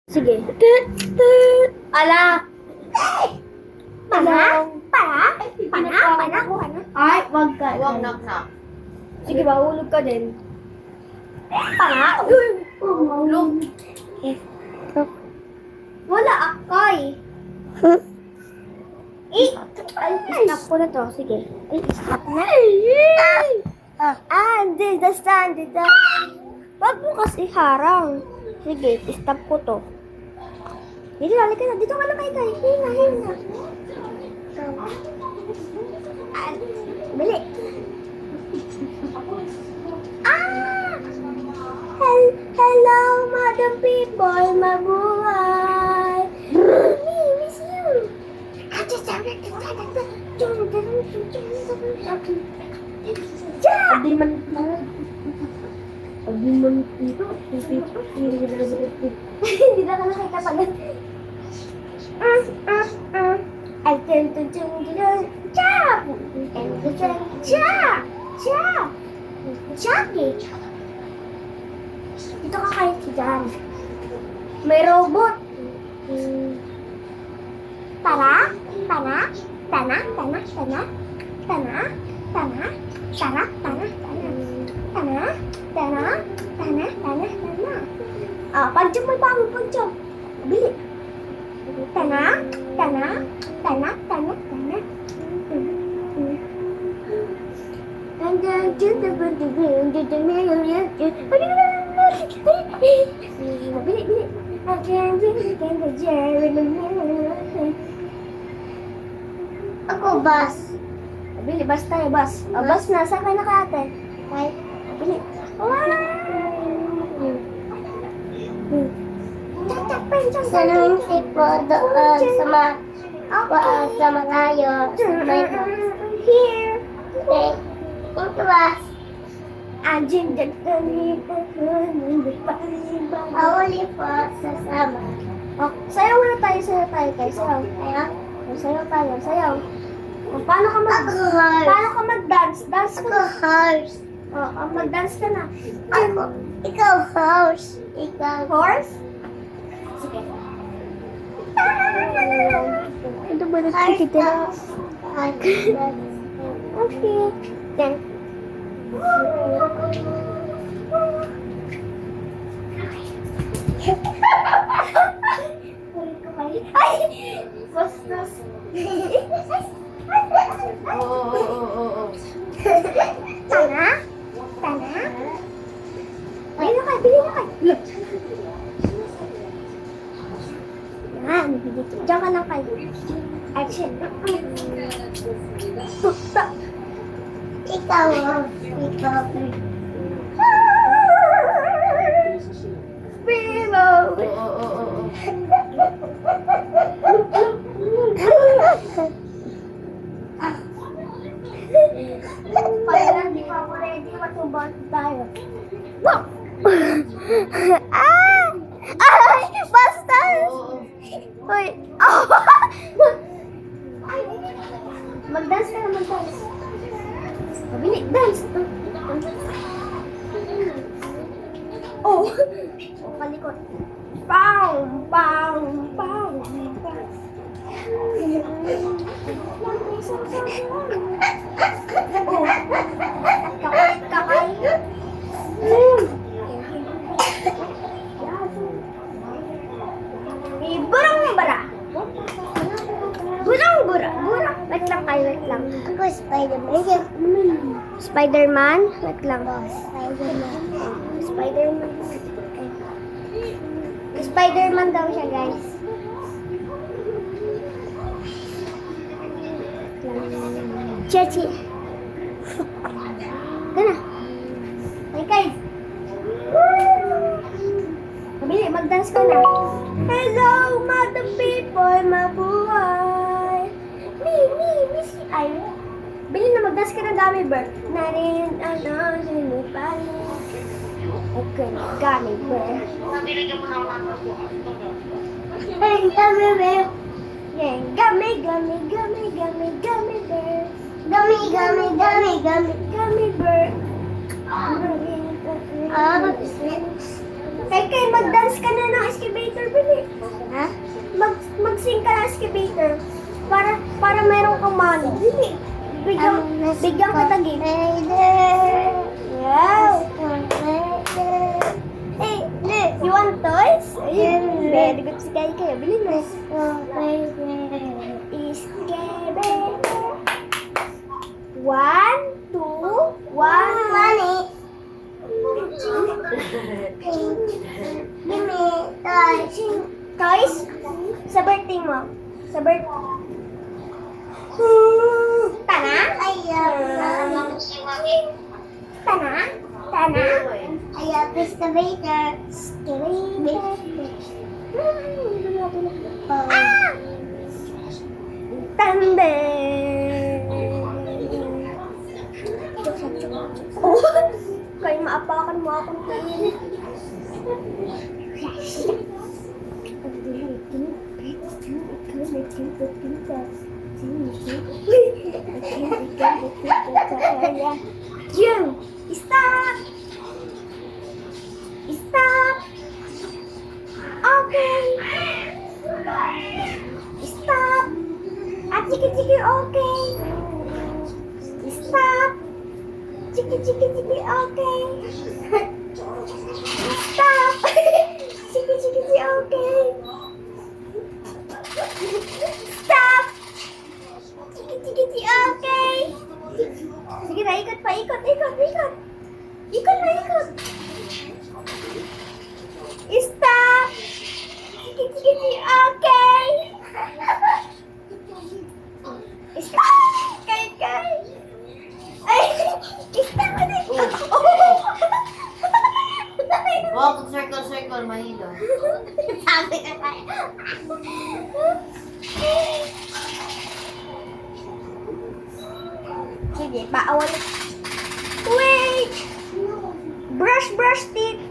Sige. Ala! Pana? Ay, wag ka. Huwag knock-knock. Sige, mahulog ka din. Pana? Hulog. Wala akoy. Stop ko na to. Sige. Stop na. Hindi. Wag mo kasi harang. Sige, stop ko to. Dito, halika na. Dito ka na kay Kai. Hina. Bili. Hello, madam people. Mabuhay. Miss you. Hindi na ka nakikapagod. I turn to chop! And the chop! Chucky! Dito ka kayo si Jan. May robot. Tara. Pag-jump mo pa, pag-jump. Bili. Tana. Bili. Ako, bus. Bili, bus tayo, bus. Bus na, saan ka nakate? Ay, bili. Sanang sipo doon sa malayo. Here. Okay. Ito, bus. Anjing Ahuli po sa sama. Oh, sayaw muna tayo, sayaw. Sayaw tayo. Oh, paano ka mag-dance? Dance ka Ako, na. horse. Oh, mag-dance ka na. Ikaw, horse. Ikaw. Horse? Sige. Ito ba nagkikita? Okay. Then. Ay! Bastos. Oo. Tana? Bili na kayo. Yan, diyan ka lang kayo. Action. Ikaw. Primo! Parang di pa ako ready, matubang tayo. Ay! Bastos! Uy! Mag-dance ka naman, dance. Mabili, dance! Oh! Palikot. Pow! Kakay. Burang-bura. Wait lang. Ako, Spider-Man. Spider-Man? Wait lang. Spider-Man. Spider-Man daw siya, guys. Chachi. Gana. Hey, guys. Mabili, mag-dance ka na. Hello, madam people, mabuhay. Miss you. Ay, bili na, mag-dance ka na, gummy bear. Narin, sinipali. Okay, gummy bear. Hey, gummy bear. Yeah, gummy bear. Gummy bear. Kay, mag-dance ka na ng excavator, bili. Para meron kang money. Dili. Bigyan kita gift. Wow. Hey, look. You want toys? Ayun. Very good si Kai Kai. Bilhin mo. Iskebe. 1, 2, 1. Money. Give me toys. Toys? Sa birthday mo. Sa birthday. Tana? Ayaw na. Tana? Tana? Ayaw excavator. Ah! Tande! Oh! Kaya maapakan mo akong tanin. Jung! Stop! Stop! Okay! Stop! Chiki, okay! Stop! Chiki, okay! Stop! Chiki, okay! Stop! Chiki, okay! Sige na, ikot pa, ikot. Ikot na, ikot. Stop! Chiki, okay! Stop! Kay! Ay! Stop na din! Walk circle, mahilo. Sabi ka tayo. Sige, paawal. Wait! Brush teeth.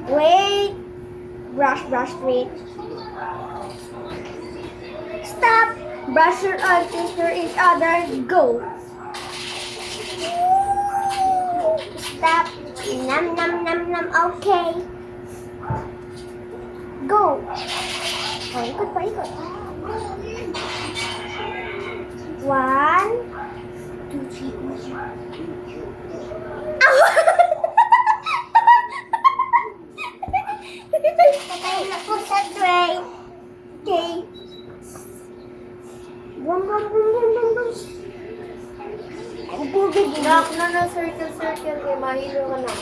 Wait. Brush teeth. Stop. Brush your teeth for each other. Go. Stop. Nam. Okay. Go. Oh, ikot pa. 1, 2, 3. Patay na po sa tray. Okay. Boom. Knock na circle, kay mahilo ka na.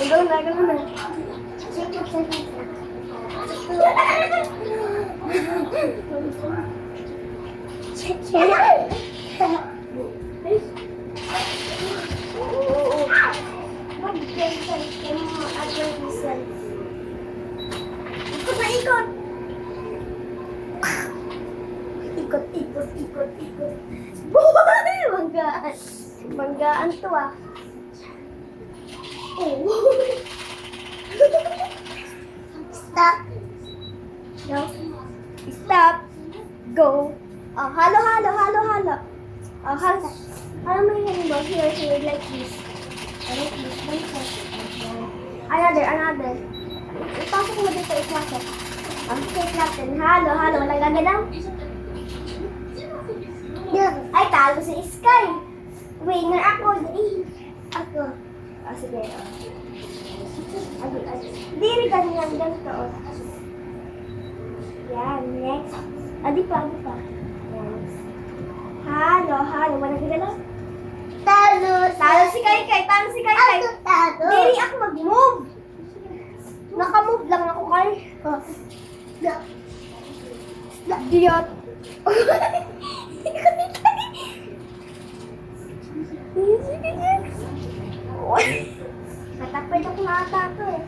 Hanggang na. Ikot. Buhay! Banggaan to ah. Oh. Stop. No. Stop. Go. Oh, halo. Oh, halo. Ano mo yun mo? Here, like this. Like this. Another. Ipasok mo dito, ipasok. Ang cake natin. Halo. Walang gagalaw. Ay, talo si Sky. Winner ako. Ako. Oh, sige. Diri ganyan ganito. Yan, next. Adi pa. Yan. Halo. Walang gagalaw. Talo si Kai. Talo. Diri ako mag-move. Naka-move lang ako, Kai. Diot. Katapid ako na ata to eh.